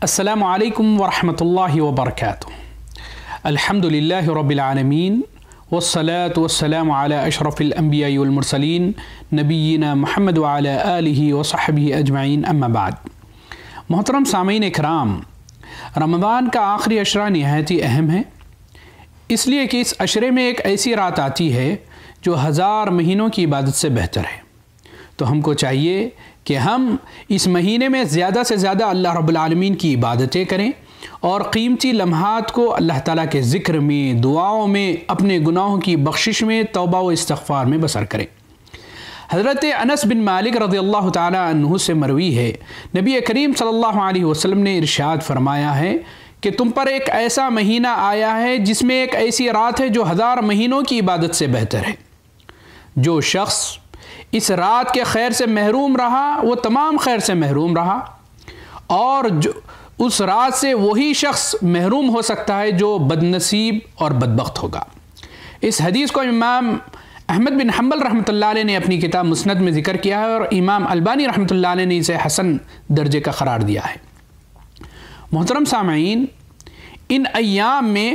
السلام علیکم ورحمۃ اللہ وبرکاتہ۔ الحمد للہ رب العالمین والصلاة والسلام علی اشرف الانبیاء والمرسلین نبینا محمد وعلی آلہ وصحبہ اجمعین، اما بعد۔ محترم سامعین اکرام، رمضان کا آخری عشرہ نہایت ہی اہم ہے، اس لیے کہ اس عشرے میں ایک ایسی رات آتی ہے جو 1000 مہینوں کی عبادت سے بہتر ہے۔ تو ہم کو چاہیے کہ ہم اس مہینے میں زیادہ سے زیادہ اللہ رب العالمین کی عبادتیں کریں اور قیمتی لمحات کو اللہ تعالیٰ کے ذکر میں، دعاؤں میں، اپنے گناہوں کی بخشش میں، توبہ و استغفار میں بسر کریں۔ حضرت انس بن مالک رضی اللہ تعالیٰ عنہ سے مروی ہے، نبی کریم صلی اللہ علیہ وسلم نے ارشاد فرمایا ہے کہ تم پر ایک ایسا مہینہ آیا ہے جس میں ایک ایسی رات ہے جو 1000 مہینوں کی عبادت سے بہتر ہے۔ جو شخص اس رات کے خیر سے محروم رہا وہ تمام خیر سے محروم رہا، اور اس رات سے وہی شخص محروم ہو سکتا ہے جو بد نصیب اور بدبخت ہوگا۔ اس حدیث کو امام احمد بن حنبل رحمۃ اللہ علیہ نے اپنی کتاب مسند میں ذکر کیا ہے، اور امام البانی رحمۃ اللہ علیہ نے اسے حسن درجے کا قرار دیا ہے۔ محترم سامعین، ان ایام میں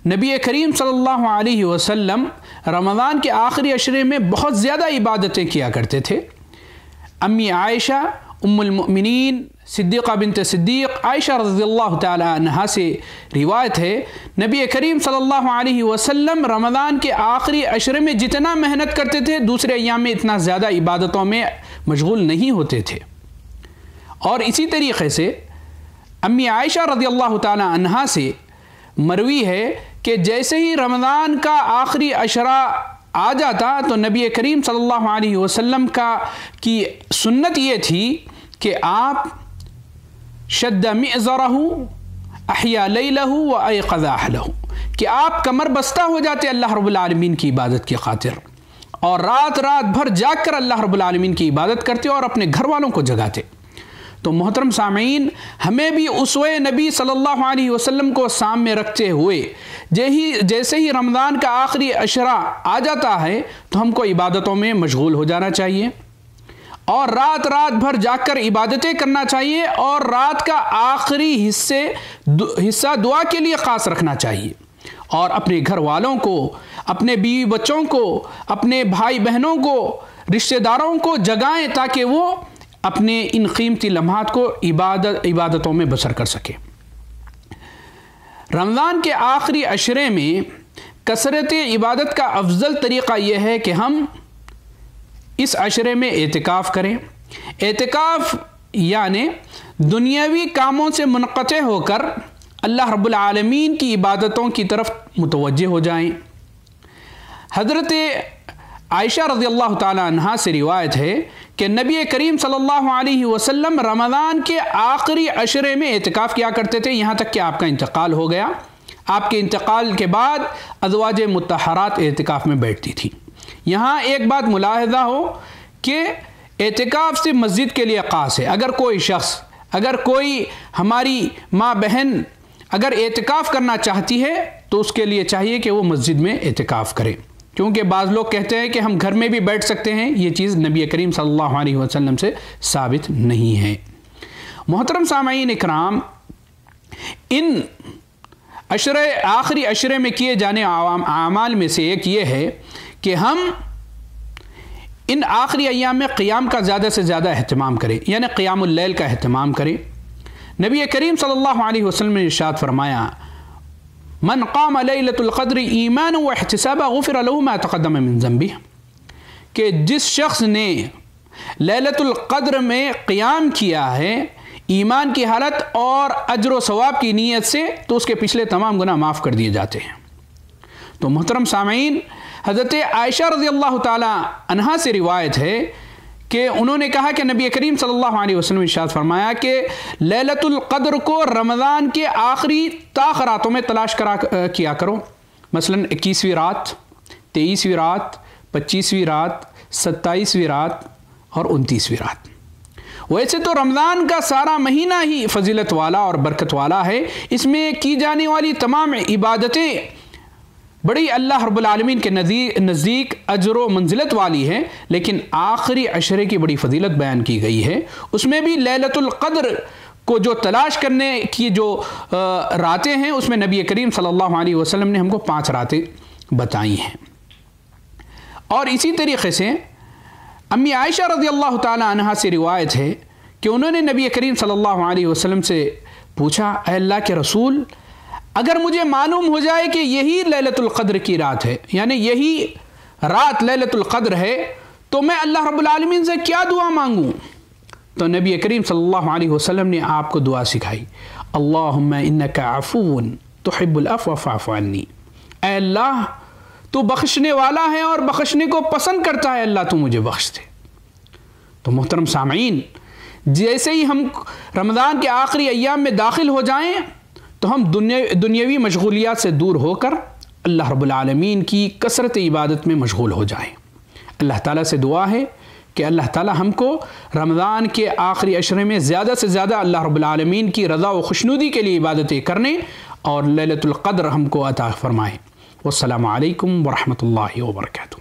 نبی کریم صلی اللہ علیہ وسلم رمضان کے آخری عشرے میں بہت زیادہ عبادتیں کیا کرتے تھے۔ امی عائشہ ام المؤمنین صدیقہ بنت صدیق عائشہ رضی اللہ تعالی عنہا سے روایت ہے، نبی کریم صلی اللہ علیہ وسلم رمضان کے آخری عشرے میں جتنا محنت کرتے تھے دوسرے ایام میں اتنا زیادہ عبادتوں میں مشغول نہیں ہوتے تھے۔ اور اسی طریقے سے امی عائشہ رضی اللہ تعالی عنہا سے مروی ہے کہ جیسے ہی رمضان کا آخری عشرہ آ جاتا تو نبی کریم صلی اللہ علیہ وسلم کی سنت یہ تھی کہ آپ شد مئزرہ احیا لیلہ و ایقظ اہلہ، کہ آپ کمر بستہ ہو جاتے اللہ رب العالمین کی عبادت کی خاطر، اور رات بھر جاگ کر اللہ رب العالمین کی عبادت کرتے اور اپنے گھر والوں کو جگاتے۔ تو محترم سامعین، ہمیں بھی اسوہ نبی صلی اللہ علیہ وسلم کو سامنے رکھتے ہوئے جیسے ہی رمضان کا آخری عشرہ آ جاتا ہے تو ہم کو عبادتوں میں مشغول ہو جانا چاہیے، اور رات بھر جاگ کر عبادتیں کرنا چاہیے، اور رات کا آخری حصہ دعا کے لیے خاص رکھنا چاہیے، اور اپنے گھر والوں کو، اپنے بیوی بچوں کو، اپنے بھائی بہنوں کو، رشتہ داروں کو جگائیں تاکہ وہ اپنے ان قیمتی لمحات کو عبادتوں میں بسر کر سکے۔ رمضان کے آخری عشرے میں کثرت عبادت کا افضل طریقہ یہ ہے کہ ہم اس عشرے میں اعتکاف کریں۔ اعتکاف یعنی دنیاوی کاموں سے منقطع ہو کر اللہ رب العالمین کی عبادتوں کی طرف متوجہ ہو جائیں۔ حضرت عائشہ رضی اللہ تعالی عنہا سے روایت ہے کہ نبی کریم صلی اللہ علیہ وسلم رمضان کے آخری عشرے میں اعتکاف کیا کرتے تھے، یہاں تک کہ آپ کا انتقال ہو گیا۔ آپ کے انتقال کے بعد ازواج مطہرات اعتکاف میں بیٹھتی تھیں۔ یہاں ایک بات ملاحظہ ہو کہ اعتکاف سے مسجد کے لیے خاص ہے۔ اگر کوئی ہماری ماں بہن اگر اعتکاف کرنا چاہتی ہے تو اس کے لیے چاہیے کہ وہ مسجد میں اعتکاف کرے، کیونکہ بعض لوگ کہتے ہیں کہ ہم گھر میں بھی بیٹھ سکتے ہیں، یہ چیز نبی کریم صلی اللہ علیہ وسلم سے ثابت نہیں ہے۔ محترم سامعین اکرام، ان آخری عشرے میں کیے جانے اعمال میں سے ایک یہ ہے کہ ہم ان آخری ایام میں قیام کا زیادہ سے زیادہ اہتمام کریں، یعنی قیام اللیل کا اہتمام کریں۔ نبی کریم صلی اللہ علیہ وسلم نے ارشاد فرمایا، من قام لیلۃ القدر ایمانا واحتسابا غفر له ما تقدم من ذنبہ، کہ جس شخص نے لیلۃ القدر میں قیام کیا ہے ایمان کی حالت اور اجر و ثواب کی نیت سے، تو اس کے پچھلے تمام گناہ معاف کر دیے جاتے ہیں۔ تو محترم سامعین، حضرت عائشہ رضی اللہ تعالی عنہا سے روایت ہے کہ انہوں نے کہا کہ نبی کریم صلی اللہ علیہ وسلم نے ارشاد فرمایا کہ لیلۃ القدر کو رمضان کے آخری طاق راتوں میں تلاش کیا کرو، مثلا 21ویں رات، 23ویں رات، 25ویں رات، 27ویں رات اور 29ویں رات۔ ویسے تو رمضان کا سارا مہینہ ہی فضیلت والا اور برکت والا ہے، اس میں کی جانے والی تمام عبادتیں بڑی اللہ رب العالمین کے نزدیک اجر و منزلت والی ہے، لیکن آخری عشرے کی بڑی فضیلت بیان کی گئی ہے۔ اس میں بھی لیلۃ القدر کو جو تلاش کرنے کی جو راتیں ہیں اس میں نبی کریم صلی اللہ علیہ وسلم نے ہم کو 5 راتیں بتائی ہیں۔ اور اسی طریقے سے امی عائشہ رضی اللہ تعالی عنہا سے روایت ہے کہ انہوں نے نبی کریم صلی اللہ علیہ وسلم سے پوچھا، اے اللہ کے رسول، اگر مجھے معلوم ہو جائے کہ یہی لیلۃ القدر کی رات ہے، یعنی یہی رات لیلۃ القدر ہے، تو میں اللہ رب العالمین سے کیا دعا مانگوں؟ تو نبی کریم صلی اللہ علیہ وسلم نے آپ کو دعا سکھائی، اللہم انک عفو تحب العفو فاعف عنی، اے اللہ تو بخشنے والا ہے اور بخشنے کو پسند کرتا ہے، اللہ تو مجھے بخش دے۔ تو محترم سامعین، جیسے ہی ہم رمضان کے آخری ایام میں داخل ہو جائیں تو ہم دنیاوی مشغولیات سے دور ہو کر اللہ رب العالمین کی کثرت عبادت میں مشغول ہو جائیں۔ اللہ تعالیٰ سے دعا ہے کہ اللہ تعالیٰ ہم کو رمضان کے آخری عشرے میں زیادہ سے زیادہ اللہ رب العالمین کی رضا و خوشنودی کے لیے عبادتیں کرنے اور لیلۃ القدر ہم کو عطا فرمائے۔ والسلام علیکم ورحمۃ اللہ وبرکاتہ۔